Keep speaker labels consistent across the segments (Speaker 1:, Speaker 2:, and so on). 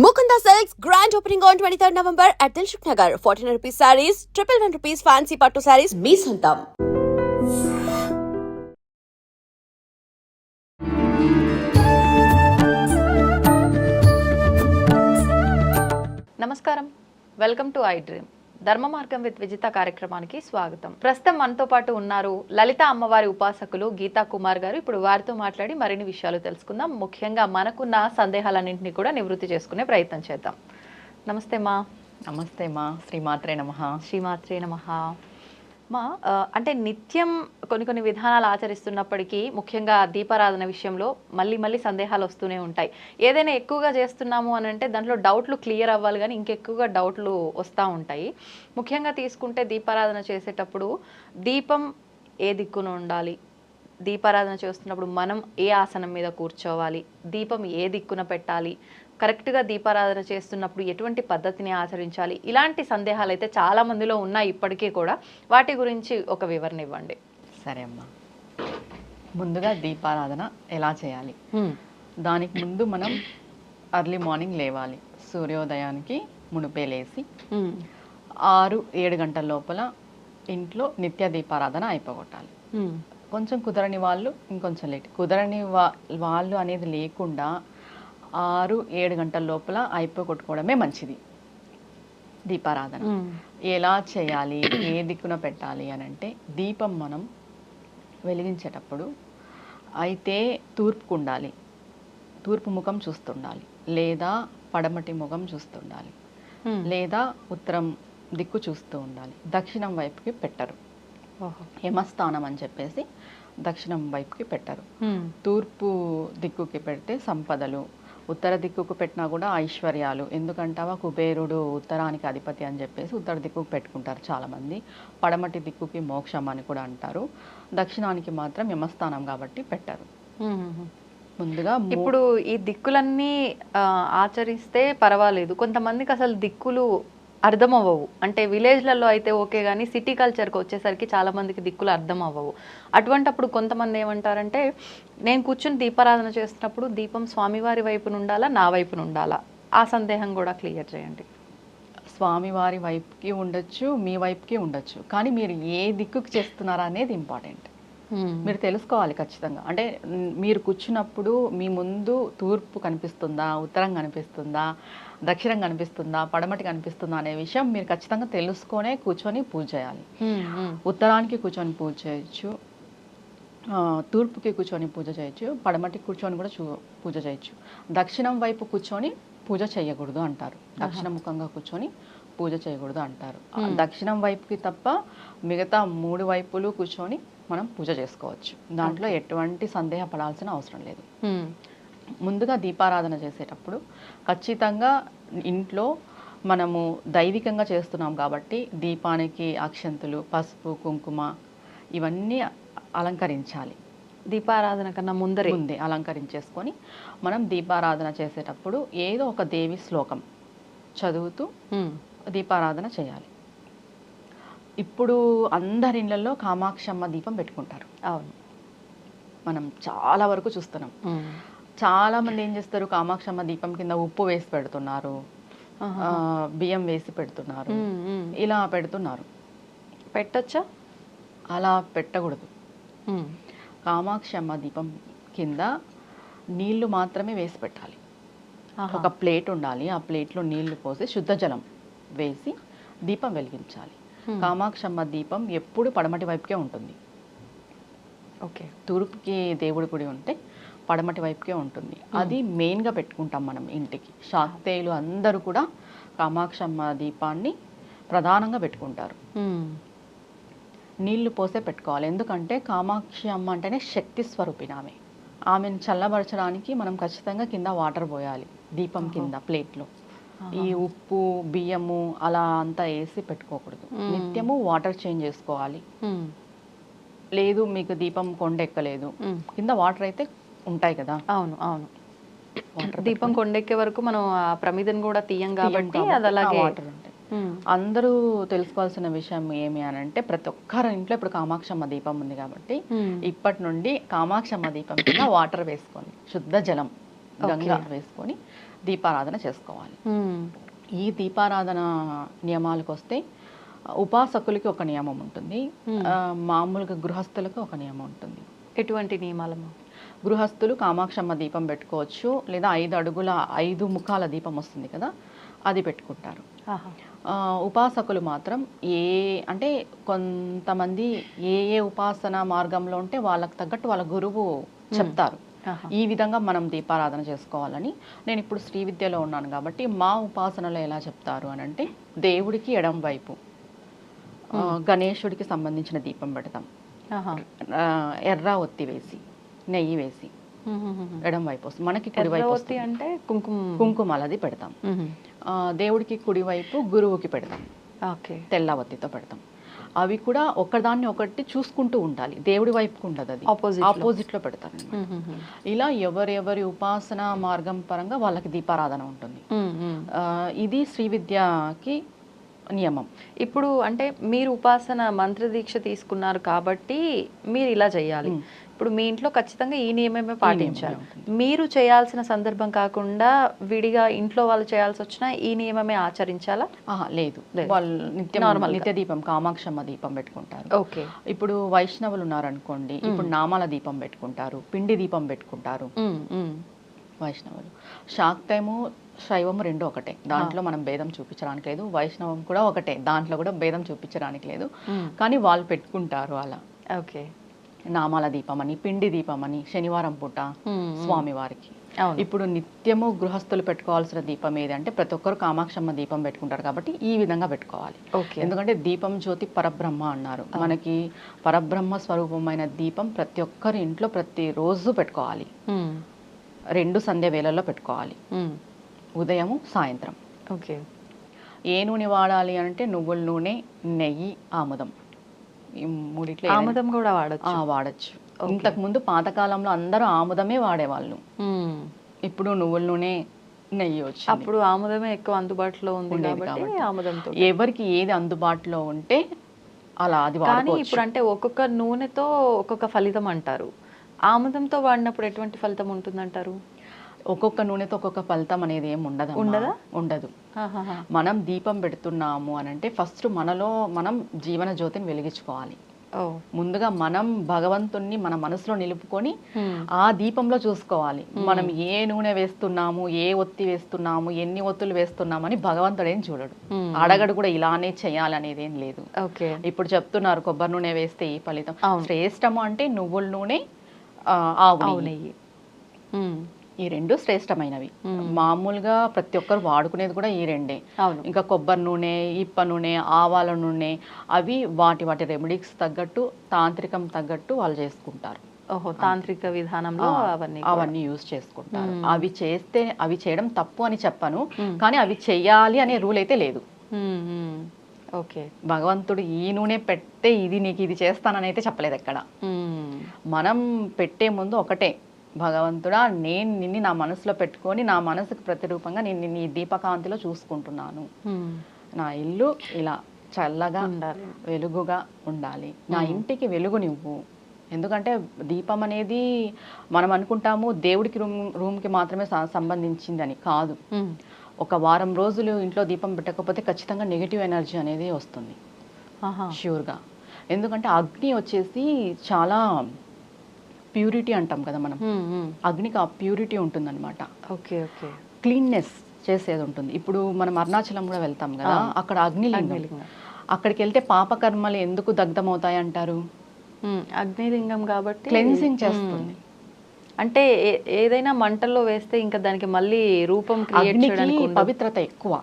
Speaker 1: Mukunda Silks grand opening on 23rd November at Dilshuk Nagar. 1400 rupees sarees, 111 rupees fancy patto sarees, మీ సొంతం.
Speaker 2: నమస్కారం, welcome to I dream. ధర్మ మార్గం with Vijitha కార్యక్రమానికి స్వాగతం. ప్రస్తుతం మనతో పాటు ఉన్నారు లలిత అమ్మవారి ఉపాసకులు గీతా కుమార్ గారు. ఇప్పుడు వారితో మాట్లాడి మరిన్ని విషయాలు తెలుసుకుందాం. ముఖ్యంగా మనకున్న సందేహాలన్నింటినీ కూడా నివృత్తి చేసుకునే ప్రయత్నం చేద్దాం. నమస్తే మా.
Speaker 3: నమస్తే మా. శ్రీమాత్రే నమః.
Speaker 2: శ్రీమాత్రే నమః. మా అంటే నిత్యం కొన్ని విధానాలు ఆచరిస్తున్నప్పటికీ ముఖ్యంగా దీపారాధన విషయంలో మళ్ళీ సందేహాలు వస్తూనే ఉంటాయి. ఏదైనా ఎక్కువగా చేస్తున్నాము అని అంటే దాంట్లో డౌట్లు క్లియర్ అవ్వాలి, కానీ ఇంకెక్కువగా డౌట్లు వస్తూ ఉంటాయి. ముఖ్యంగా తీసుకుంటే దీపారాధన చేసేటప్పుడు దీపం ఏ దిక్కున ఉండాలి, దీపారాధన చేస్తున్నప్పుడు మనం ఏ ఆసనం మీద కూర్చోవాలి, దీపం ఏ దిక్కున పెట్టాలి, కరెక్ట్గా దీపారాధన చేస్తున్నప్పుడు ఎటువంటి పద్ధతిని ఆచరించాలి, ఇలాంటి సందేహాలు అయితే చాలా మందిలో ఉన్నాయి ఇప్పటికీ కూడా. వాటి గురించి ఒక వివరణ ఇవ్వండి.
Speaker 3: సరే అమ్మా. ముందుగా దీపారాధన ఎలా చేయాలి? దానికి ముందు మనం ఎర్లీ మార్నింగ్ లేవాలి. సూర్యోదయానికి మునుపే లేసి 6-7 గంటల లోపల ఇంట్లో నిత్య దీపారాధన అయిపోగొట్టాలి. కొంచెం కుదరని వాళ్ళు ఇంకొంచెం లేట్, కుదరని వాళ్ళు అనేది లేకుండా 6-7 గంటల లోపల అయిపోగొట్టుకోవడమే మంచిది. దీపారాధన ఎలా చేయాలి, ఏ దిక్కున పెట్టాలి అని అంటే, దీపం మనం వెలిగించేటప్పుడు అయితే తూర్పుకు ఉండాలి, తూర్పు ముఖం చూస్తుండాలి, లేదా పడమటి ముఖం చూస్తుండాలి, లేదా ఉత్తరం దిక్కు చూస్తూ ఉండాలి. దక్షిణం వైపుకి పెట్టరు. యమస్థానం అని చెప్పేసి దక్షిణం వైపుకి పెట్టరు. తూర్పు దిక్కుకి పెడితే సంపదలు, ఉత్తర దిక్కుకు పెట్టినా కూడా ఐశ్వర్యాలు. ఎందుకంటావా, కుబేరుడు ఉత్తరానికి అధిపతి అని చెప్పేసి ఉత్తర దిక్కుకు పెట్టుకుంటారు చాలామంది. పడమటి దిక్కుకి మోక్షం అని కూడా అంటారు. దక్షిణానికి మాత్రం యమస్థానం కాబట్టి పెట్టరు. ముందుగా
Speaker 2: ఇప్పుడు ఈ దిక్కులన్నీ ఆచరిస్తే పర్వాలేదు, కొంతమందికి అసలు దిక్కులు అర్థం అవ్వవు. అంటే విలేజ్లలో అయితే ఓకే, కానీ సిటీ కల్చర్కి వచ్చేసరికి చాలా మందికి దిక్కులు అర్థం అవ్వవు. అటువంటప్పుడు కొంతమంది ఏమంటారంటే, నేను కూర్చుని దీపారాధన చేస్తున్నప్పుడు దీపం స్వామివారి వైపున ఉండాలా, నా వైపున ఉండాలా? ఆ సందేహం కూడా క్లియర్ చేయండి.
Speaker 3: స్వామివారి వైపుకి ఉండొచ్చు, మీ వైపుకి ఉండొచ్చు, కానీ మీరు ఏ దిక్కుకి చేస్తున్నారా అనేది ఇంపార్టెంట్. మీరు తెలుసుకోవాలి ఖచ్చితంగా. అంటే మీరు కూర్చున్నప్పుడు మీ ముందు తూర్పు కనిపిస్తుందా, ఉత్తరం కనిపిస్తుందా, దక్షిణం కనిపిస్తుందా, పడమటి కనిపిస్తుందా అనే విషయం మీరు ఖచ్చితంగా తెలుసుకొనే కూర్చొని పూజ చేయాలి. ఉత్తరానికి కూర్చొని పూజ చేయొచ్చు, తూర్పుకి కూర్చొని పూజ చేయొచ్చు, పడమటికి కూర్చొని కూడా పూజ చేయొచ్చు. దక్షిణం వైపు కూర్చొని పూజ చేయకూడదు అంటారు. దక్షిణ ముఖంగా కూర్చొని పూజ చేయకూడదు అంటారు. దక్షిణం వైపుకి తప్ప మిగతా 3 వైపులు కూర్చొని మనం పూజ చేసుకోవచ్చు. దాంట్లో ఎటువంటి సందేహపడాల్సిన అవసరం లేదు. ముందుగా దీపారాధన చేసేటప్పుడు ఖచ్చితంగా ఇంట్లో మనము దైవికంగా చేస్తున్నాం కాబట్టి దీపానికి అక్షంతులు, పసుపు, కుంకుమ ఇవన్నీ అలంకరించాలి.
Speaker 2: దీపారాధన కన్నా ముందే
Speaker 3: అలంకరించేసుకొని మనం దీపారాధన చేసేటప్పుడు ఏదో ఒక దేవి శ్లోకం చదువుతూ దీపారాధన చేయాలి. ఇప్పుడు అందరి ఇళ్లలో కామాక్షమ్మ దీపం పెట్టుకుంటారు.
Speaker 2: అవును,
Speaker 3: మనం చాలా వరకు చూస్తున్నాం. చాలా మంది ఏం చేస్తారు, కామాక్షమ్మ దీపం కింద ఉప్పు వేసి పెడుతున్నారు, బియ్యం వేసి పెడుతున్నారు, ఇలా పెడుతున్నారు.
Speaker 2: పెట్టొచ్చా?
Speaker 3: అలా పెట్టకూడదు. కామాక్షమ్మ దీపం కింద నీళ్లు మాత్రమే వేసి పెట్టాలి. ఒక ప్లేట్ ఉండాలి, ఆ ప్లేట్లో నీళ్లు పోసి శుద్ధ జలం వేసి దీపం వెలిగించాలి. కామాక్షమ్మ దీపం ఎప్పుడు పడమటి వైపుకే ఉంటుంది.
Speaker 2: ఓకే,
Speaker 3: తూర్పుకి దేవుడి గుడి ఉంటే పడమటి వైపుకే ఉంటుంది. అది మెయిన్గా పెట్టుకుంటాం మనం ఇంటికి. శాక్తేయులు అందరూ కూడా కామాక్షమ్మ దీపాన్ని ప్రధానంగా పెట్టుకుంటారు. నీళ్లు పోసే పెట్టుకోవాలి. ఎందుకంటే కామాక్షి అమ్మ అంటేనే శక్తి స్వరూపిణి. ఆమెను చల్లబరచడానికి మనం ఖచ్చితంగా కింద వాటర్ పోయాలి. దీపం కింద ప్లేట్లో ఈ ఉప్పు, బియ్యము అలా అంతా వేసి పెట్టుకోకూడదు. నిత్యము వాటర్ చేంజ్ చేసుకోవాలి. లేదు మీకు దీపం కొండెక్కలేదు, కింద వాటర్ అయితే ఉంటాయి కదా.
Speaker 2: అవును అవును, దీపం కొండెక్కే వరకు మనం ఆ ప్రమిదను కూడా తీయం కాబట్టి అది అలాగే
Speaker 3: వాటర్ ఉంటాయి. అందరూ తెలుసుకోవాల్సిన విషయం ఏమి అని అంటే, ప్రతి ఒక్కరి ఇంట్లో ఇప్పుడు కామాక్షమ్మ దీపం ఉంది కాబట్టి ఇప్పటి నుండి కామాక్షమ్మ దీపం కింద వాటర్ వేసుకొని శుద్ధ జలం గంగా వేసుకొని దీపారాధన చేసుకోవాలి. ఈ దీపారాధన నియమాలకు వస్తే ఉపాసకులకి ఒక నియమం ఉంటుంది, మామూలుగా గృహస్థులకు ఒక నియమం ఉంటుంది.
Speaker 2: ఎటువంటి నియమాలమ్మా?
Speaker 3: గృహస్థులు కామాక్షమ్మ దీపం పెట్టుకోవచ్చు, లేదా 5 అడుగుల 5 ముఖాల దీపం వస్తుంది కదా, అది పెట్టుకుంటారు. ఉపాసకులు మాత్రం అంటే కొంతమంది ఏ ఉపాసన మార్గంలో ఉంటే వాళ్ళకి తగ్గట్టు వాళ్ళ గురువు చెప్తారు ఈ విధంగా మనం దీపారాధన చేసుకోవాలని. నేను ఇప్పుడు శ్రీ విద్యలో ఉన్నాను కాబట్టి మా ఉపాసనలో ఎలా చెప్తారు అని అంటే, దేవుడికి ఎడం వైపు గణేశుడికి సంబంధించిన దీపం పెడతాం, ఎర్ర ఒత్తి వేసి నెయ్యి వేసి ఎడం వైపు వస్తుంది. మనకి కుడివైపు
Speaker 2: అంటే
Speaker 3: కుంకుమలది పెడతాం. దేవుడికి కుడివైపు గురువుకి పెడతాం, తెల్ల ఒత్తితో పెడతాం. అవి కూడా ఒకదాన్ని ఒకటి చూసుకుంటూ ఉండాలి, దేవుడి వైపుకు ఉండదు, అది ఆపోజిట్ లో పెడతారు. ఇలా ఎవరెవరి ఉపాసన మార్గం పరంగా వాళ్ళకి దీపారాధన ఉంటుంది. ఇది శ్రీ విద్యకి నియమం.
Speaker 2: ఇప్పుడు అంటే మీరు ఉపాసన మంత్ర దీక్ష తీసుకున్నారు కాబట్టి మీరు ఇలా చేయాలి. ఇప్పుడు మీ ఇంట్లో ఖచ్చితంగా ఈ నియమమే పాటించాలి. మీరు చేయాల్సిన సందర్భం కాకుండా విడిగా ఇంట్లో వాళ్ళు చేయాల్సి వచ్చినా ఈ నియమమే ఆచరించాలా?
Speaker 3: లేదు, వాళ్ళు నిత్య దీపం కామాక్షమ్మ దీపం పెట్టుకుంటారు.
Speaker 2: ఓకే.
Speaker 3: ఇప్పుడు వైష్ణవులు ఉన్నారనుకోండి, ఇప్పుడు నామాల దీపం పెట్టుకుంటారు, పిండి దీపం పెట్టుకుంటారు వైష్ణవులు. శాక్తము శైవం రెండు ఒకటే, దాంట్లో మనం భేదం చూపించడానికి లేదు. వైష్ణవం కూడా ఒకటే, దాంట్లో కూడా భేదం చూపించడానికి లేదు. కానీ వాళ్ళు పెట్టుకుంటారు అలా.
Speaker 2: ఓకే.
Speaker 3: నామాల దీపం అని, పిండి దీపం అని శనివారం పూట స్వామివారికి. ఇప్పుడు నిత్యము గృహస్థులు పెట్టుకోవాల్సిన దీపం ఏది అంటే ప్రతి ఒక్కరు కామాక్షమ్మ దీపం పెట్టుకుంటారు కాబట్టి ఈ విధంగా పెట్టుకోవాలి. ఎందుకంటే దీపం జ్యోతి పరబ్రహ్మ అన్నారు. మనకి పరబ్రహ్మ స్వరూపమైన దీపం ప్రతి ఒక్కరి ఇంట్లో ప్రతిరోజు పెట్టుకోవాలి. 2 సంధ్య వేళల్లో పెట్టుకోవాలి, ఉదయము సాయంత్రం.
Speaker 2: ఓకే.
Speaker 3: ఏ నూనె వాడాలి అంటే నువ్వుల నూనె, నెయ్యి, ఆముదం, ఈ మూడిట్లో
Speaker 2: ఆముదం కూడా
Speaker 3: వాడచ్చు. ఇంతకు ముందు పాతకాలంలో అందరూ ఆముదమే వాడేవాళ్ళు, ఇప్పుడు నువ్వుల నూనె, నెయ్యి వచ్చి.
Speaker 2: అప్పుడు ఆముదమే ఎక్కువ అందుబాటులో ఉంది కాబట్టి ఆముదంతో
Speaker 3: ఎవరికి ఏది అందుబాటులో ఉంటే అలా అది
Speaker 2: వాడుకోవచ్చు. ఇప్పుడు అంటే ఒక్కొక్క నూనెతో ఒక్కొక్క ఫలితం అంటారు, ఆముదంతో వాడినప్పుడు ఎటువంటి ఫలితం ఉంటుందంటారు?
Speaker 3: ఒక్కొక్క నూనెతో ఒక్కొక్క ఫలితం అనేది ఏమి ఉండదు. మనం దీపం పెడుతున్నాము అని అంటే ఫస్ట్ మనలో మనం జీవన జ్యోతిని వెలిగించుకోవాలి. ముందుగా మనం భగవంతుణ్ణి మన మనసులో నిలుపుకొని ఆ దీపంలో చూసుకోవాలి. మనం ఏ నూనె వేస్తున్నాము, ఏ ఒత్తి వేస్తున్నాము, ఎన్ని ఒత్తులు వేస్తున్నాము అని భగవంతుడు ఏం చూడడు, అడగడు కూడా. ఇలానే చేయాలి అనేది ఏం లేదు. ఇప్పుడు చెప్తున్నారు కొబ్బరి నూనె వేస్తే ఈ ఫలితం. శ్రేష్టము అంటే నువ్వుల నూనె, ఆవు నెయ్యి, ఈ 2 శ్రేష్టమైనవి. మామూలుగా ప్రతి ఒక్కరు వాడుకునేది కూడా ఈ 2. ఇంకా కొబ్బరి నూనె, ఇప్ప నూనె, ఆవాల నూనె అవి వాటి రెమెడీస్ తగ్గట్టు, తాంత్రికం తగ్గట్టు వాళ్ళు చేసుకుంటారు.
Speaker 2: తాంత్రిక విధానంలో
Speaker 3: అవన్నీ యూజ్ చేసుకుంటారు. అవి చేయడం తప్పు అని చెప్పను, కానీ అవి చెయ్యాలి అనే రూల్ అయితే లేదు.
Speaker 2: ఓకే.
Speaker 3: భగవంతుడు ఈ నూనె పెట్టే ఇది నీకు ఇది చేస్తానని అయితే చెప్పలేదు ఎక్కడ. మనం పెట్టే ముందు ఒకటే, భగవంతుడా నేను నిన్ను నా మనసులో పెట్టుకొని నా మనసుకు ప్రతిరూపంగా నేను నీ దీపకాంతిలో చూసుకుంటున్నాను. నా ఇల్లు ఇలా చల్లగా ఉండాలి, వెలుగుగా ఉండాలి, నా ఇంటికి వెలుగు నువ్వు. ఎందుకంటే దీపం అనేది మనం అనుకుంటాము దేవుడికి రూమ్కి మాత్రమే సంబంధించిందని కాదు. ఒక వారం రోజులు ఇంట్లో దీపం పెట్టకపోతే ఖచ్చితంగా నెగిటివ్ ఎనర్జీ అనేది వస్తుంది ష్యూర్గా. ఎందుకంటే అగ్ని వచ్చేసి చాలా ప్యూరిటీ అంటాం కదా మనం, అగ్నికి ఆ ప్యూరిటీ ఉంటుందన్నమాట.
Speaker 2: ఓకే. ఓకే.
Speaker 3: క్లీన్నెస్ చేసేది ఉంటుంది. ఇప్పుడు మనం అరుణాచలం కూడా వెళ్తాం కదా, అక్కడ అగ్నిలింగం, అక్కడికి వెళ్తే పాపకర్మలు ఎందుకు దగ్ధమవుతాయి అంటారు?
Speaker 2: అగ్నిలింగం కాబట్టి
Speaker 3: క్లెన్సింగ్ చేస్తుంది.
Speaker 2: అంటే ఏదైనా మంటల్లో వేస్తే ఇంకా దానికి మళ్ళీ రూపం క్రియేట్ చేయడానికి
Speaker 3: పవిత్రత ఎక్కువ.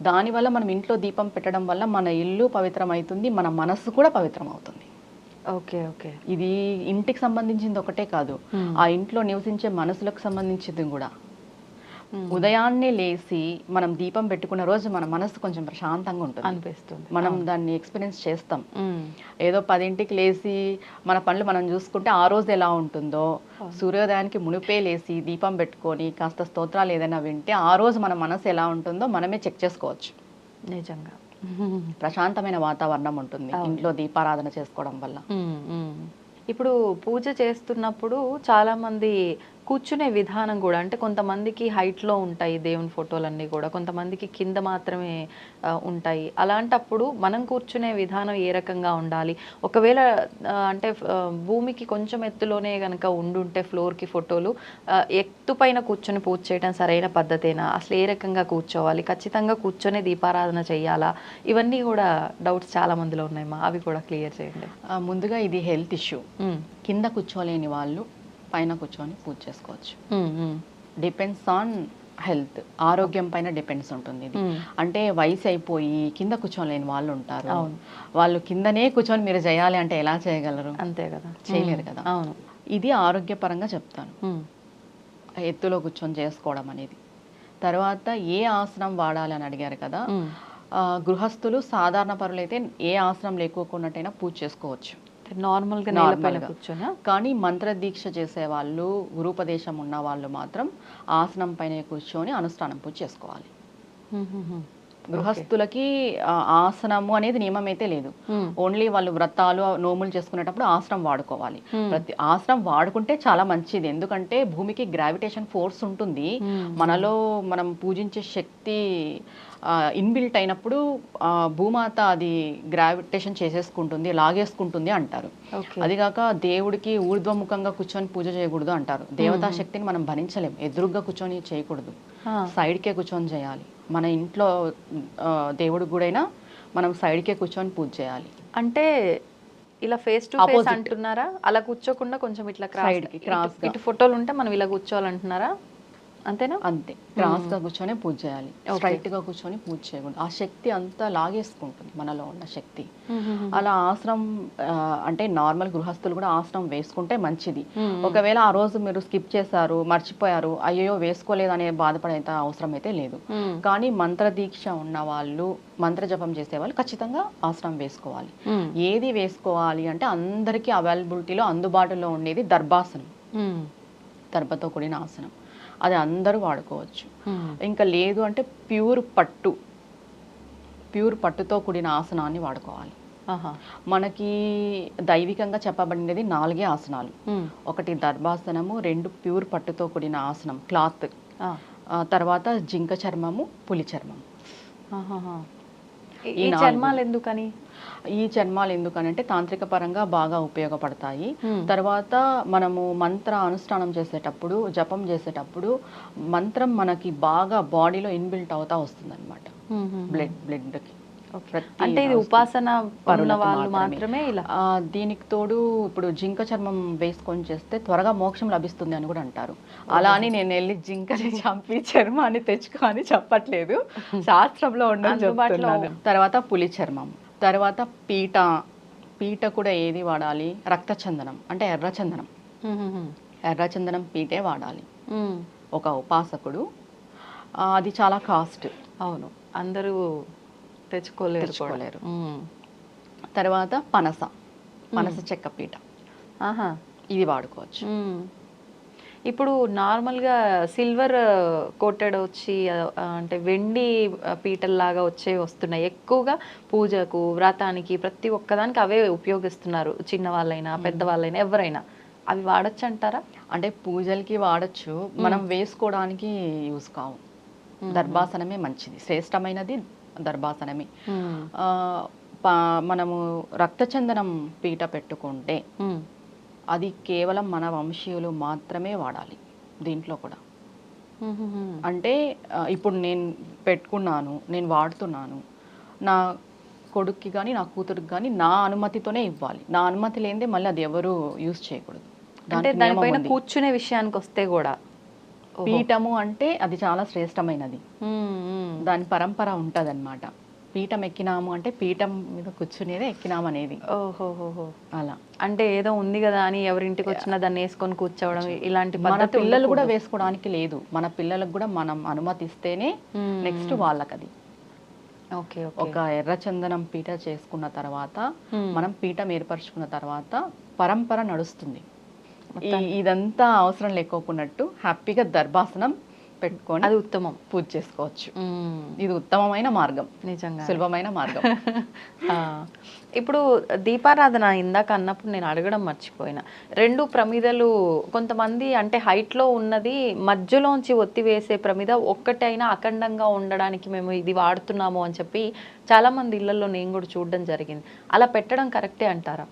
Speaker 3: దానివల్ల మనం ఇంట్లో దీపం పెట్టడం వల్ల మన ఇల్లు పవిత్రం అవుతుంది, మన మనస్సు కూడా పవిత్రం అవుతుంది.
Speaker 2: ఓకే. ఓకే.
Speaker 3: ఇది ఇంటికి సంబంధించింది ఒకటే కాదు, ఆ ఇంట్లో నివసించే మనసులకు సంబంధించింది కూడా. ఉదయాన్నే లేచి మనం దీపం పెట్టుకున్న రోజు మన మనసు కొంచెం ప్రశాంతంగా ఉంటుంది
Speaker 2: అనిపిస్తుంది.
Speaker 3: మనం దాన్ని ఎక్స్పీరియన్స్ చేస్తాం. ఏదో 10ంటికి లేచి మన పనులు మనం చూసుకుంటే ఆ రోజు ఎలా ఉంటుందో, సూర్యోదయానికి మునిపే లేచి దీపం పెట్టుకొని కాస్త స్తోత్రాలు ఏదైనా వింటే ఆ రోజు మన మనసు ఎలా ఉంటుందో మనమే చెక్ చేసుకోవచ్చు.
Speaker 2: నిజంగా
Speaker 3: ప్రశాంతమైన వాతావరణం ఉంటుంది ఇంట్లో దీపారాధన చేసుకోవడం వల్ల.
Speaker 2: ఇప్పుడు పూజ చేస్తున్నప్పుడు చాలా మంది కూర్చునే విధానం కూడా అంటే కొంతమందికి హైట్లో ఉంటాయి దేవుని ఫోటోలన్నీ కూడా, కొంతమందికి కింద మాత్రమే ఉంటాయి. అలాంటప్పుడు మనం కూర్చునే విధానం ఏ రకంగా ఉండాలి? ఒకవేళ అంటే భూమికి కొంచెం ఎత్తులోనే కనుక ఉండుంటే ఫ్లోర్కి ఫోటోలు, ఎత్తు పైన కూర్చొని పూజ చేయడం సరైన పద్ధతేనా? అసలు ఏ రకంగా కూర్చోవాలి? ఖచ్చితంగా కూర్చొని దీపారాధన చేయాలా? ఇవన్నీ కూడా డౌట్స్ చాలా మందిలో ఉన్నాయమ్మా, అవి కూడా క్లియర్ చేయండి.
Speaker 3: ముందుగా ఇది హెల్త్ ఇష్యూ. కింద కూర్చోలేని వాళ్ళు పైన కూర్చొని పూజ చేసుకోవచ్చు. డిపెండ్స్ ఆన్ హెల్త్, ఆరోగ్యం పైన డిపెండ్స్ ఉంటుంది ఇది. అంటే వయసు అయిపోయి కింద కూర్చోలేని వాళ్ళు ఉంటారు, వాళ్ళు కిందనే కూర్చొని మీరు చేయాలి అంటే ఎలా చేయగలరు?
Speaker 2: అంతే కదా,
Speaker 3: చేయలేరు కదా.
Speaker 2: అవును.
Speaker 3: ఇది ఆరోగ్యపరంగా చెప్తాను, ఎత్తులో కూర్చొని చేసుకోవడం అనేది. తర్వాత ఏ ఆసనం వాడాలి అని అడిగారు కదా. గృహస్థులు సాధారణ పరులైతే ఏ ఆసనం లేకోకున్నట్టయినా పూజ చేసుకోవచ్చు,
Speaker 2: నార్మల్గా నేలపైన కూర్చొని.
Speaker 3: కానీ మంత్ర దీక్ష చేసే వాళ్ళు, గురూపదేశం ఉన్న వాళ్ళు మాత్రం ఆసనం పైన కూర్చొని అనుష్ఠానం పూజ చేసుకోవాలి. గృహస్థులకి ఆసనము అనేది నియమం అయితే లేదు. ఓన్లీ వాళ్ళు వ్రతాలు నోములు చేసుకునేటప్పుడు ఆసనం వాడుకోవాలి. ప్రతి ఆసనం వాడుకుంటే చాలా మంచిది, ఎందుకంటే భూమికి గ్రావిటేషన్ ఫోర్స్ ఉంటుంది. మనలో మనం పూజించే శక్తి ఇన్బిల్ట్ అయినప్పుడు భూమాత అది గ్రావిటేషన్ చేసేసుకుంటుంది, లాగేసుకుంటుంది అంటారు. అదిగాక దేవుడికి ఊర్ధ్వముఖంగా కూర్చొని పూజ చేయకూడదు అంటారు. దేవతా శక్తిని మనం భరించలేం, ఎదురుగ్గా కూర్చొని చేయకూడదు, సైడ్కే కూర్చొని చేయాలి. మన ఇంట్లో దేవుడి గుడైనా మనం సైడ్కే కూర్చొని పూజ చేయాలి.
Speaker 2: అంటే ఇలా ఫేస్ టు ఫేస్ అంటున్నారా? అలా కూర్చోకుండా కొంచెం ఇట్లా క్రాస్, ఇటు ఫోటోలు ఉంటే మనం ఇలా కూర్చోవాలంటున్నారా? అంతేనా? అంతే,
Speaker 3: క్రాస్ గా కూర్చొని పూజ చేయాలి, స్ట్రైట్ గా కూర్చొని పూజ చేయకూడదు. ఆ శక్తి అంతా లాగేసుకుంటుంది మనలో ఉన్న శక్తి. అలా ఆసనం అంటే నార్మల్ గృహస్థులు కూడా ఆసనం వేసుకుంటే మంచిది. ఒకవేళ ఆ రోజు మీరు స్కిప్ చేశారు, మర్చిపోయారు, అయ్యో వేసుకోలేదు అనే బాధపడే అవసరం అయితే లేదు. కానీ మంత్ర దీక్ష ఉన్న వాళ్ళు, మంత్ర జపం చేసే వాళ్ళు ఖచ్చితంగా ఆసనం వేసుకోవాలి. ఏది వేసుకోవాలి అంటే అందరికీ అవైలబిలిటీలో అందుబాటులో ఉండేది దర్భాసనం, దర్భతో కూడిన ఆసనం. అది అందరూ వాడుకోవచ్చు. ఇంకా లేదు అంటే ప్యూర్ పట్టుతో కూడిన ఆసనాన్ని వాడుకోవాలి. మనకి దైవికంగా చెప్పబడినది 4 ఆసనాలు. ఒకటి దర్భాసనము, 2 ప్యూర్ పట్టుతో కూడిన ఆసనం క్లాత్, తర్వాత జింక చర్మము, పులి చర్మం.
Speaker 2: ఈ చర్మాలు ఎందుకని?
Speaker 3: ఈ చర్మాలు ఎందుకనంటే తాంత్రిక పరంగా బాగా ఉపయోగపడతాయి. తర్వాత మనము మంత్ర అనుష్ఠానం చేసేటప్పుడు, జపం చేసేటప్పుడు మంత్రం మనకి బాగా బాడీలో ఇన్బిల్ట్ అవుతా వస్తుంది అనమాట, బ్లడ్కి.
Speaker 2: అంటే ఇది ఉపాసన పరుల వాళ్ళు మాత్రమే ఇలా.
Speaker 3: దీనికి తోడు ఇప్పుడు జింక చర్మం వేసుకొని చేస్తే త్వరగా మోక్షం లభిస్తుంది అని కూడా అంటారు. అలా అని నేను వెళ్ళి జింకని చంపి చర్మాన్ని తెచ్చుకో అని చెప్పట్లేదు, శాస్త్రంలో ఉండని చెప్తున్నాను. తర్వాత పులి చర్మం, తర్వాత పీట కూడా ఏది వాడాలి? రక్తచందనం అంటే ఎర్రచందనం, ఎర్రచందనం పీటే వాడాలి ఒక ఉపాసకుడు. అది చాలా కాస్ట్.
Speaker 2: అవును, అందరూ తెచ్చుకోలేరు.
Speaker 3: తర్వాత పనస చెక్క పీట, ఇది వాడుకోవచ్చు.
Speaker 2: ఇప్పుడు నార్మల్గా సిల్వర్ కోటెడ్ వచ్చి అంటే వెండి పీటల్లాగా వస్తున్నాయి ఎక్కువగా. పూజకు, వ్రతానికి, ప్రతి ఒక్కదానికి అవే ఉపయోగిస్తున్నారు, చిన్నవాళ్ళైనా పెద్దవాళ్ళైనా ఎవరైనా. అవి వాడచ్చు అంటారా?
Speaker 3: అంటే పూజలకి వాడచ్చు, మనం వేసుకోవడానికి యూస్ కావు. దర్భాసనమే మంచిది, శ్రేష్టమైనది దర్భాసనమే. మనము రక్తచందనం పీట పెట్టుకుంటే అది కేవలం మన వంశీయులు మాత్రమే వాడాలి. దీంట్లో కూడా అంటే ఇప్పుడు నేను పెట్టుకున్నాను, నేను వాడుతున్నాను, నా కొడుక్కి కానీ నా కూతురికి కానీ నా అనుమతితోనే ఇవ్వాలి. నా అనుమతి లేనిదే మళ్ళీ అది ఎవరు యూజ్ చేయకూడదు.
Speaker 2: అంటే దానిపైన కూర్చునే విషయానికి వస్తే కూడా
Speaker 3: పీఠము అంటే అది చాలా శ్రేష్టమైనది, దాని పరంపర ఉంటది అన్నమాట. పీఠం ఎక్కినాము అంటే పీఠం మీద కూర్చునేదే ఎక్కినాము అనేది.
Speaker 2: ఓహోహో,
Speaker 3: అలా
Speaker 2: అంటే ఏదో ఉంది కదా అని ఎవరింటికి వచ్చినా దాన్ని వేసుకొని కూర్చోవడం ఇలాంటి
Speaker 3: మన పిల్లలు కూడా వేసుకోవడానికి లేదు. మన పిల్లలకు కూడా మనం అనుమతిస్తేనే నెక్స్ట్ వాళ్ళకి అది. ఒక ఎర్రచందనం పీట చేసుకున్న తర్వాత, మనం పీఠం ఏర్పరచుకున్న తర్వాత పరంపర నడుస్తుంది. ఇదంతా అవసరం లేకోకున్నట్టు హ్యాపీగా దర్భాసనం పెట్టుకొని
Speaker 2: అది ఉత్తమం.
Speaker 3: పూజ చేసుకోవచ్చు. ఇది ఉత్తమమైన మార్గం,
Speaker 2: నిజంగా
Speaker 3: సులభమైన మార్గం.
Speaker 2: ఆ, ఇప్పుడు దీపారాధన ఇందాక అన్నప్పుడు నేను అడగడం మర్చిపోయినా, 2 ప్రమిదలు కొంతమంది అంటే హైట్లో ఉన్నది మధ్యలోంచి ఒత్తి వేసే ప్రమిద ఒక్కటైనా అఖండంగా ఉండడానికి మేము ఇది వాడుతున్నాము అని చెప్పి చాలామంది ఇళ్లలో నేను కూడా చూడడం జరిగింది. అలా పెట్టడం కరెక్టే అంటారా?